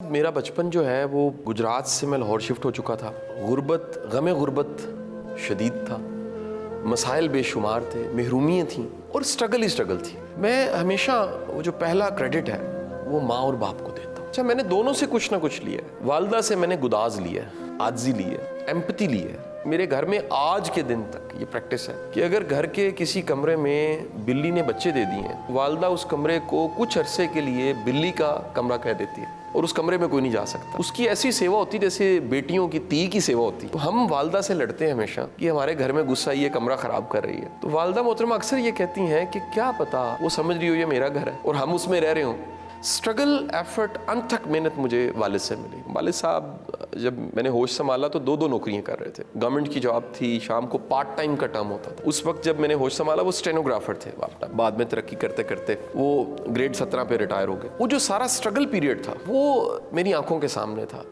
साहब मेरा बचपन जो है वो गुजरात से मैं लाहौर शिफ्ट हो चुका था। गुर्बत, गम गुर्बत शदीद था, मसाइल बेशुमार थे, महरूमियाँ थीं और स्ट्रगल ही स्ट्रगल थी। मैं हमेशा वो जो पहला क्रेडिट है वो माँ और बाप को देता हूँ। अच्छा, मैंने दोनों से कुछ ना कुछ लिया है। वालदा से मैंने गुदाज लिया है, आजी ली है, एम्पैथी ली है। मेरे घर में आज के दिन तक ये प्रैक्टिस है कि अगर घर के किसी कमरे में बिल्ली ने बच्चे दे दिए हैं, वालदा उस कमरे को कुछ अरसे के लिए बिल्ली का कमरा कह देती है और उस कमरे में कोई नहीं जा सकता। उसकी ऐसी सेवा होती जैसे बेटियों की ती की सेवा होती। तो हम वालदा से लड़ते हैं हमेशा कि हमारे घर में गुस्सा ये कमरा खराब कर रही है। तो वालदा मोहतरमा अक्सर ये कहती हैं कि क्या पता वो समझ रही हो ये मेरा घर है और हम उसमें रह रहे हों। स्ट्रगल, एफर्ट, अनथक मेहनत मुझे वालिद से मिली। वालिद साहब जब मैंने होश संभाला तो दो नौकरियां कर रहे थे। गवर्नमेंट की जॉब थी, शाम को पार्ट टाइम का टर्म होता था। उस वक्त जब मैंने होश संभाला वो स्टेनोग्राफर थे। बाद में तरक्की करते करते वो ग्रेड 17 पे रिटायर हो गए। वो जो सारा स्ट्रगल पीरियड था वो मेरी आंखों के सामने था।